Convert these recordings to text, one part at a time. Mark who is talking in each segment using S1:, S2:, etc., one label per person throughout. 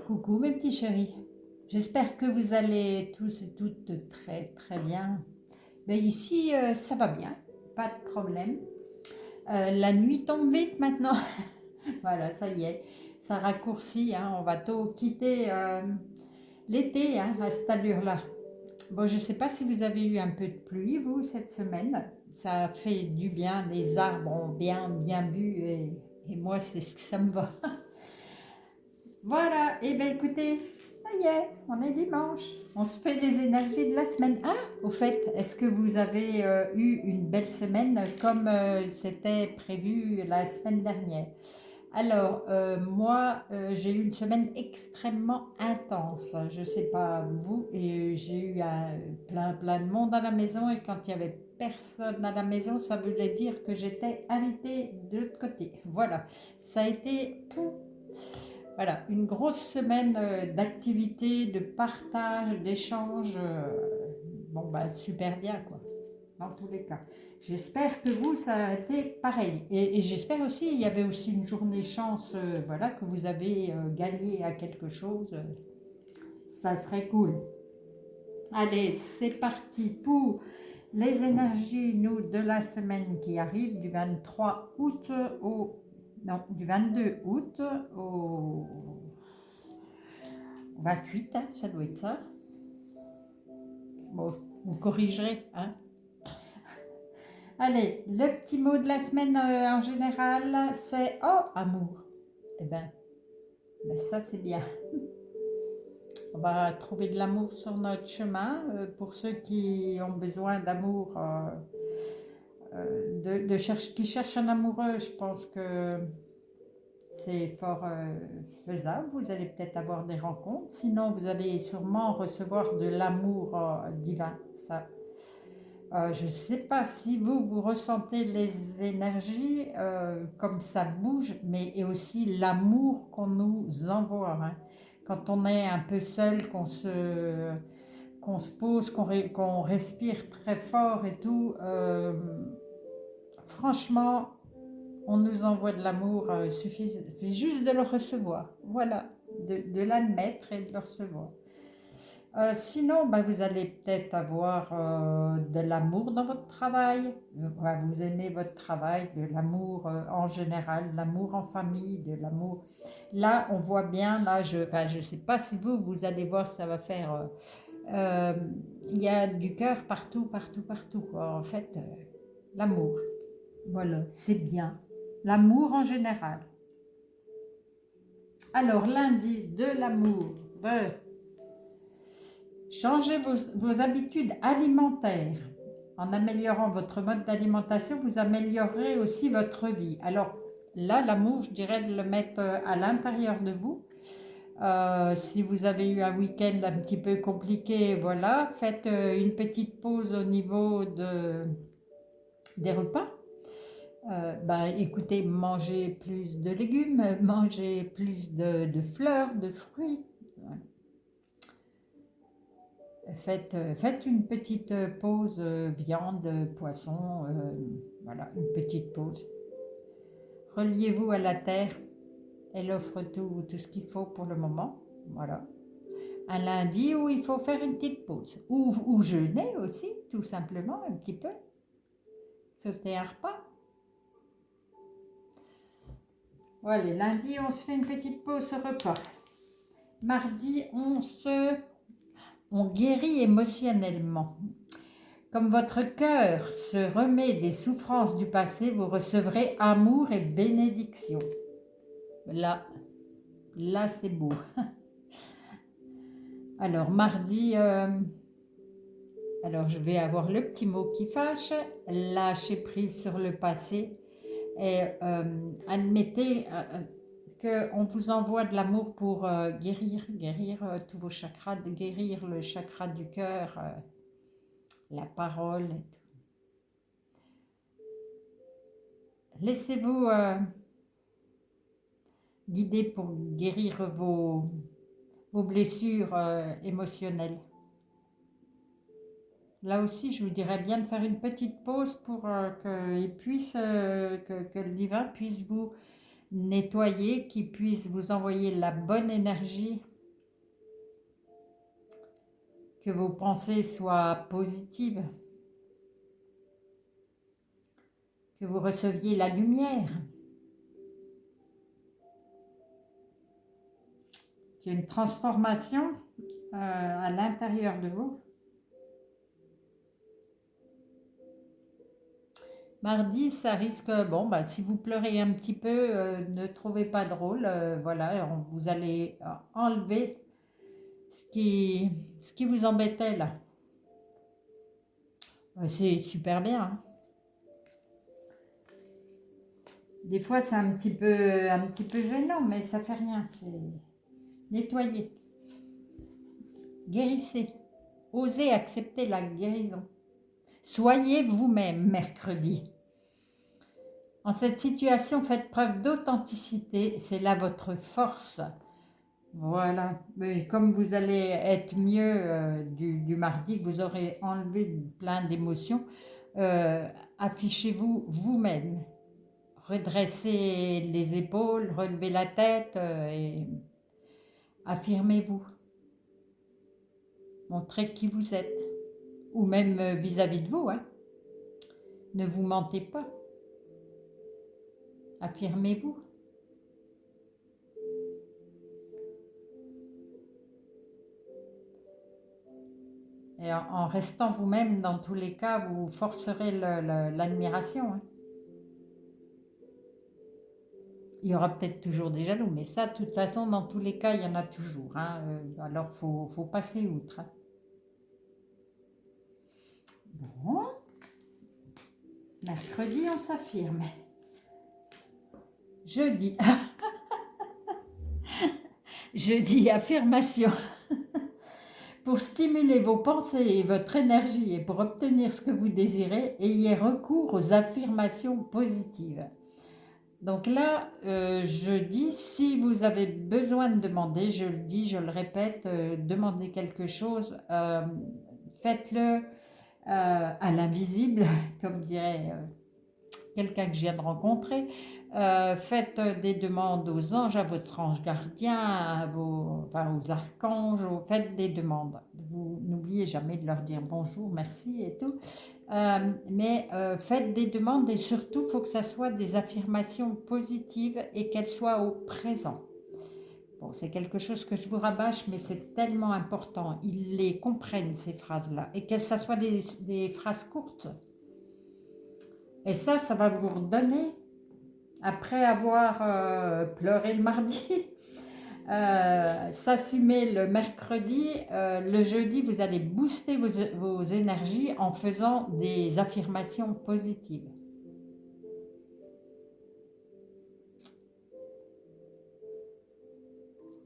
S1: Coucou mes petits chéris, j'espère que vous allez tous et toutes très très bien. Ben ici ça va bien, pas de problème. La nuit tombe vite maintenant, voilà ça y est, ça raccourcit, hein. On va tôt quitter l'été hein, à cette allure-là. Bon, je ne sais pas si vous avez eu un peu de pluie vous cette semaine, ça a fait du bien, les arbres ont bien bu et moi c'est ce que ça me va. Voilà, et bien écoutez, ça y est, on est dimanche. On se fait les énergies de la semaine. Ah, au fait, est-ce que vous avez eu une belle semaine comme c'était prévu la semaine dernière? Alors, moi, j'ai eu une semaine extrêmement intense. Je ne sais pas vous, et j'ai eu plein de monde à la maison et quand il n'y avait personne à la maison, ça voulait dire que j'étais invitée de l'autre côté. Voilà, ça a été voilà, une grosse semaine d'activités, de partage, d'échanges. Bon, bah, super bien, quoi, dans tous les cas. J'espère que vous, ça a été pareil. Et j'espère aussi, il y avait aussi une journée chance, voilà, que vous avez gagné à quelque chose. Ça serait cool. Allez, c'est parti pour les énergies, nous, de la semaine qui arrive, du 23 août au... Non, du 22 août au 28, hein, ça doit être ça. Bon, vous corrigerez, hein. Allez, le petit mot de la semaine en général, c'est oh, amour. Eh ben ça c'est bien. On va trouver de l'amour sur notre chemin. Pour ceux qui ont besoin d'amour, qui cherchent un amoureux, je pense que c'est fort faisable. Vous allez peut-être avoir des rencontres. Sinon, vous allez sûrement recevoir de l'amour divin. Ça, je ne sais pas si vous ressentez les énergies, comme ça bouge, mais et aussi l'amour qu'on nous envoie, hein. Quand on est un peu seul, qu'on se pose, qu'on respire très fort et tout, franchement, on nous envoie de l'amour, il suffit juste de le recevoir. Voilà, de l'admettre et de le recevoir. Sinon, bah, vous allez peut-être avoir de l'amour dans votre travail. Vous aimez votre travail, de l'amour en général, de l'amour en famille, de l'amour. Là, on voit bien, là, je sais pas si vous allez voir, ça va faire. Euh, il y a du cœur partout, quoi. En fait, l'amour. Voilà, c'est bien. L'amour en général. Alors, lundi, de l'amour. Changez vos habitudes alimentaires. En améliorant votre mode d'alimentation, vous améliorerez aussi votre vie. Alors là, l'amour, je dirais de le mettre à l'intérieur de vous. Si vous avez eu un week-end un petit peu compliqué, voilà, faites une petite pause au niveau des repas. Écoutez, mangez plus de légumes, mangez plus de fleurs, de fruits. Voilà. Faites une petite pause viande, poisson, voilà, une petite pause. Reliez-vous à la terre, elle offre tout ce qu'il faut pour le moment. Voilà. Un lundi où il faut faire une petite pause. Ou jeûner aussi, tout simplement, un petit peu. Sauter un repas. Voilà, lundi, on se fait une petite pause au repas. Mardi, on guérit émotionnellement. Comme votre cœur se remet des souffrances du passé, vous recevrez amour et bénédiction. Là, là c'est beau. Alors, mardi, alors je vais avoir le petit mot qui fâche, lâcher prise sur le passé et admettez qu'on vous envoie de l'amour pour guérir tous vos chakras, guérir le chakra du cœur, la parole et tout. Laissez-vous guider pour guérir vos blessures émotionnelles. Là aussi, je vous dirais bien de faire une petite pause pour que le divin puisse vous nettoyer, qu'il puisse vous envoyer la bonne énergie que vos pensées soient positives, que vous receviez la lumière, qu'il y ait une transformation à l'intérieur de vous. Mardi, ça risque, bon, bah, si vous pleurez un petit peu, ne trouvez pas drôle, voilà, vous allez enlever ce qui vous embêtait là. C'est super bien, hein. Des fois, c'est un petit peu gênant, mais ça fait rien, c'est nettoyer, guérissez, osez accepter la guérison. Soyez vous-même mercredi. En cette situation, faites preuve d'authenticité, c'est là votre force. Voilà, mais comme vous allez être mieux du mardi, que vous aurez enlevé plein d'émotions, affichez-vous vous-même. Redressez les épaules, relevez la tête et affirmez-vous. Montrez qui vous êtes, ou même vis-à-vis de vous, hein. Ne vous mentez pas, affirmez-vous. Et en restant vous-même, dans tous les cas, vous forcerez l'admiration, hein. Il y aura peut-être toujours des jaloux, mais ça, de toute façon, dans tous les cas, il y en a toujours, hein. Alors, faut passer outre, hein. Bon, mercredi, on s'affirme. Jeudi, jeudi, affirmation. Pour stimuler vos pensées et votre énergie et pour obtenir ce que vous désirez, ayez recours aux affirmations positives. Donc là, je dis, si vous avez besoin de demander, je le dis, je le répète, demandez quelque chose, faites-le à l'invisible, comme dirait quelqu'un que je viens de rencontrer. Faites des demandes aux anges, à votre ange gardien, aux archanges, faites des demandes. Vous n'oubliez jamais de leur dire bonjour, merci et tout. Mais faites des demandes et surtout, il faut que ça soit des affirmations positives et qu'elles soient au présent. Bon, c'est quelque chose que je vous rabâche, mais c'est tellement important. Ils les comprennent, ces phrases-là. Et que ça soit des phrases courtes. Et ça va vous redonner, après avoir pleuré le mardi, s'assumer le mercredi, le jeudi, vous allez booster vos énergies en faisant des affirmations positives.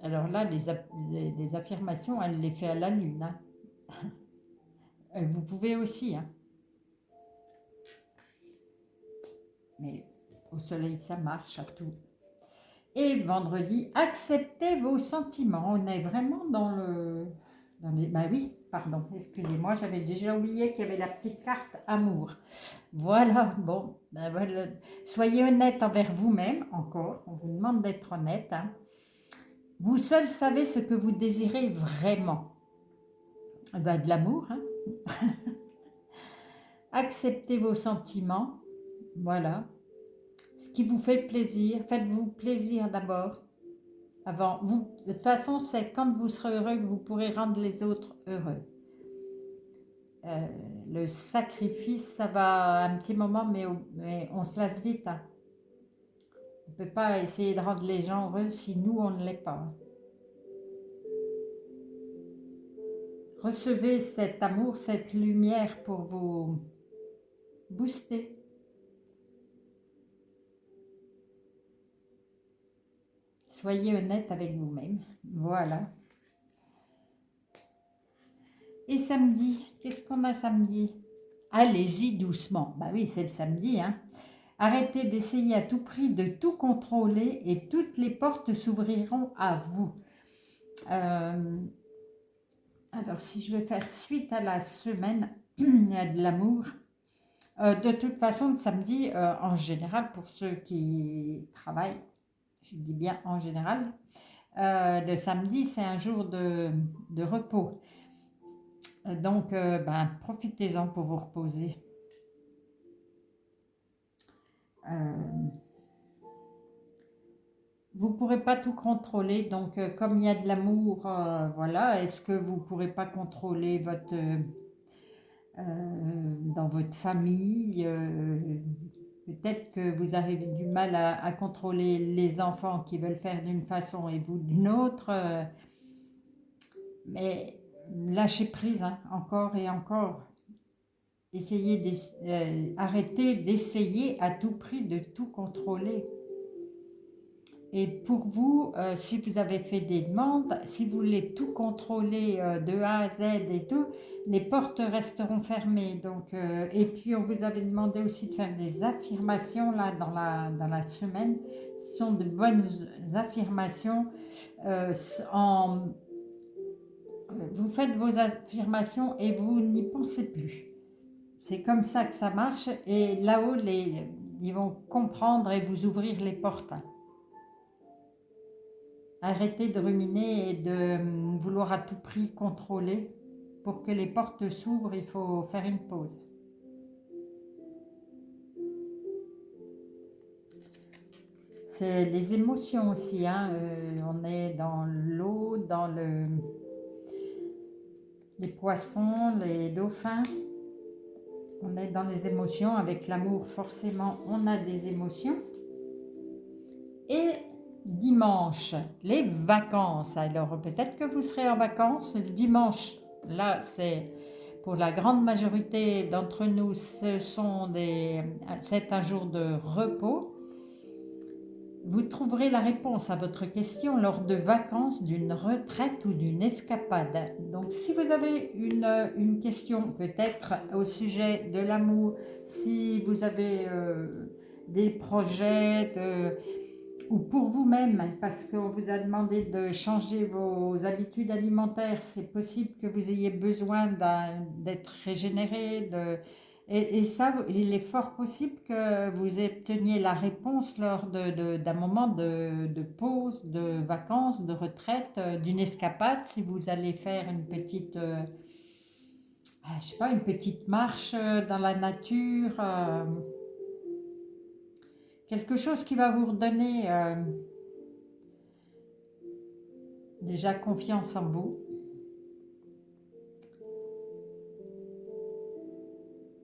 S1: Alors là, les affirmations, elle les fait à la lune, hein. Vous pouvez aussi, hein. Mais au soleil, ça marche à tout. Et vendredi, acceptez vos sentiments. On est vraiment dans les... Bah oui, pardon, excusez-moi, j'avais déjà oublié qu'il y avait la petite carte amour. Voilà, bon, ben voilà. Soyez honnête envers vous-même, encore. On vous demande d'être honnête, hein. Vous seul savez ce que vous désirez vraiment. Ben, de l'amour, hein. Acceptez vos sentiments, voilà. Ce qui vous fait plaisir, faites-vous plaisir d'abord. Avant, vous, de toute façon, c'est quand vous serez heureux que vous pourrez rendre les autres heureux. Le sacrifice, ça va un petit moment, mais on se lasse vite, hein. On ne peut pas essayer de rendre les gens heureux si nous, on ne l'est pas. Recevez cet amour, cette lumière pour vous booster. Soyez honnête avec vous-même. Voilà. Et samedi, qu'est-ce qu'on a samedi? Allez-y doucement. Bah oui, c'est le samedi, hein. Arrêtez d'essayer à tout prix de tout contrôler et toutes les portes s'ouvriront à vous. Alors, si je vais faire suite à la semaine de l'amour, de toute façon, le samedi, en général, pour ceux qui travaillent, je dis bien en général, le samedi, c'est un jour de repos. Donc, profitez-en pour vous reposer. Euh, Vous ne pourrez pas tout contrôler, donc comme il y a de l'amour, voilà, est-ce que vous ne pourrez pas contrôler dans votre famille peut-être que vous avez du mal à contrôler les enfants qui veulent faire d'une façon et vous d'une autre, mais lâchez prise, hein, encore et encore. Arrêtez d'essayer à tout prix de tout contrôler. Et pour vous, si vous avez fait des demandes, si vous voulez tout contrôler de A à Z et tout, les portes resteront fermées. Donc, et puis, on vous avait demandé aussi de faire des affirmations là dans la semaine. Ce sont de bonnes affirmations. Euh, en, Vous faites vos affirmations et vous n'y pensez plus. C'est comme ça que ça marche. Et là-haut, ils vont comprendre et vous ouvrir les portes. Arrêtez de ruminer et de vouloir à tout prix contrôler. Pour que les portes s'ouvrent, il faut faire une pause. C'est les émotions aussi, hein. On est dans l'eau, les poissons, les dauphins. On est dans les émotions. Avec l'amour, forcément, on a des émotions. Et dimanche, les vacances. Alors peut-être que vous serez en vacances. Le dimanche, là, c'est pour la grande majorité d'entre nous, c'est un jour de repos. Vous trouverez la réponse à votre question lors de vacances, d'une retraite ou d'une escapade. Donc si vous avez une question peut-être au sujet de l'amour, si vous avez des projets ou pour vous-même, parce qu'on vous a demandé de changer vos habitudes alimentaires, c'est possible que vous ayez besoin d'être régénéré. Et ça, il est fort possible que vous obteniez la réponse lors d'un moment de pause, de vacances, de retraite, d'une escapade, si vous allez faire une petite, je sais pas, une petite marche dans la nature, quelque chose qui va vous redonner déjà confiance en vous.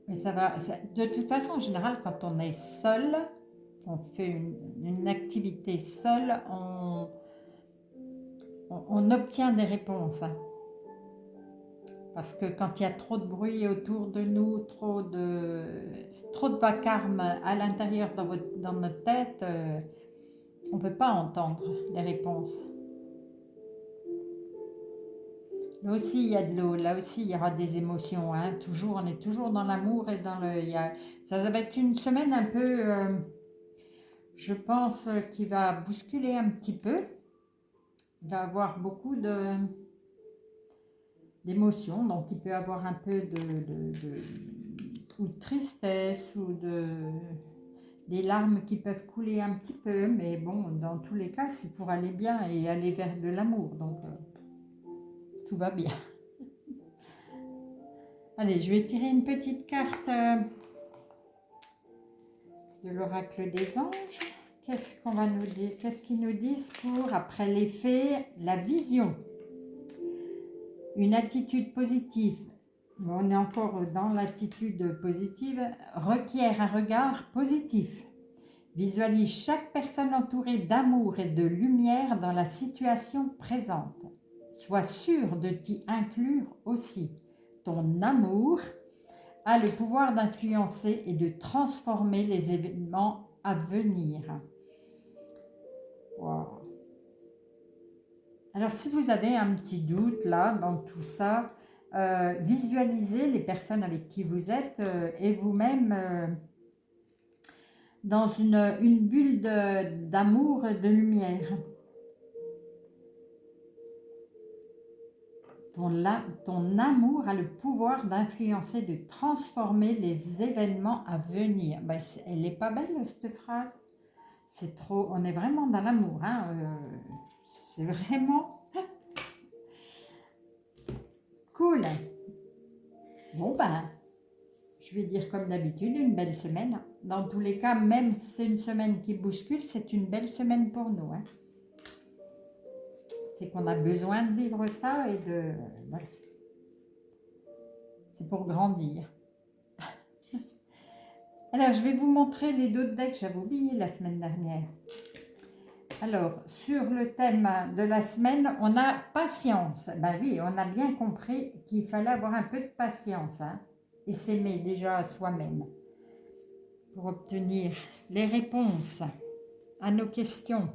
S1: Mais de toute façon, en général, quand on est seul, on fait une activité seule, on obtient des réponses. Parce que quand il y a trop de bruit autour de nous, trop de vacarme à l'intérieur dans notre tête, on ne peut pas entendre les réponses. Là aussi, il y a de l'eau, là aussi, il y aura des émotions. Hein. Toujours, on est toujours dans l'amour et ça va être une semaine un peu, je pense, qui va bousculer un petit peu. Il va y avoir beaucoup d'émotions, donc il peut y avoir un peu ou de tristesse ou des larmes qui peuvent couler un petit peu, mais bon, dans tous les cas, c'est pour aller bien et aller vers de l'amour, donc tout va bien. Allez, je vais tirer une petite carte de l'oracle des anges. Qu'est-ce qu'on va nous dire? Qu'est-ce qu'ils nous disent pour, après les faits, la vision? Une attitude positive, on est encore dans l'attitude positive, requiert un regard positif. Visualise chaque personne entourée d'amour et de lumière dans la situation présente. Sois sûr de t'y inclure aussi. Ton amour a le pouvoir d'influencer et de transformer les événements à venir. Wow. Alors, si vous avez un petit doute là dans tout ça, visualisez les personnes avec qui vous êtes et vous-même dans une bulle d'amour et de lumière. Ton amour a le pouvoir d'influencer, de transformer les événements à venir. Ben, elle n'est pas belle cette phrase. C'est trop. On est vraiment dans l'amour. Hein, c'est vraiment cool. Bon ben, je vais dire comme d'habitude, une belle semaine. Dans tous les cas, même si c'est une semaine qui bouscule, c'est une belle semaine pour nous. Hein. C'est qu'on a besoin de vivre ça et de... Voilà. C'est pour grandir. Alors, je vais vous montrer les deux decks que j'avais oubliés la semaine dernière. Alors, sur le thème de la semaine, on a patience. Ben oui, on a bien compris qu'il fallait avoir un peu de patience hein, et s'aimer déjà à soi-même pour obtenir les réponses à nos questions.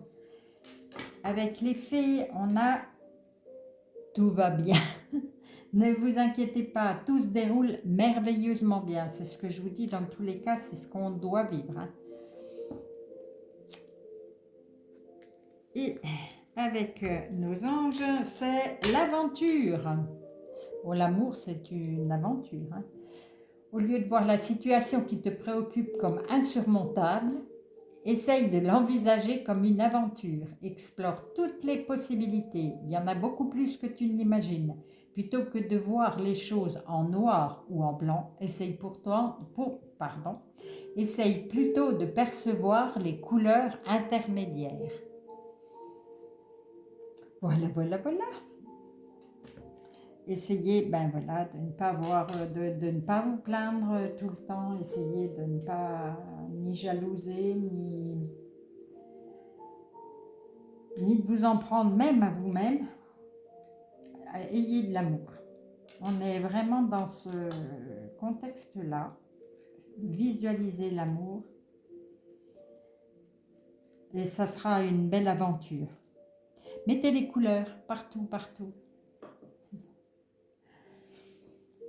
S1: Avec les fées, on a tout va bien. Ne vous inquiétez pas, tout se déroule merveilleusement bien. C'est ce que je vous dis dans tous les cas, c'est ce qu'on doit vivre. Hein. Et avec nos anges, c'est l'aventure. Bon, l'amour, c'est une aventure. Hein. Au lieu de voir la situation qui te préoccupe comme insurmontable, essaye de l'envisager comme une aventure. Explore toutes les possibilités. Il y en a beaucoup plus que tu ne l'imagines. Plutôt que de voir les choses en noir ou en blanc, essaye plutôt de percevoir les couleurs intermédiaires. Voilà. Essayez de ne pas de ne pas vous plaindre tout le temps. Essayez de ne pas ni jalouser, ni de vous en prendre même à vous-même. Ayez de l'amour. On est vraiment dans ce contexte-là. Visualisez l'amour. Et ça sera une belle aventure. Mettez les couleurs partout.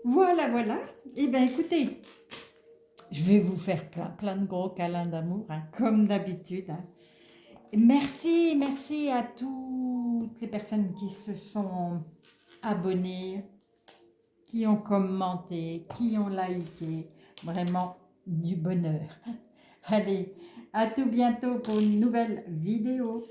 S1: Voilà. Eh bien, écoutez, je vais vous faire plein de gros câlins d'amour, hein, comme d'habitude. Hein. Merci à toutes les personnes qui se sont abonnées, qui ont commenté, qui ont liké. Vraiment du bonheur. Allez, à tout bientôt pour une nouvelle vidéo.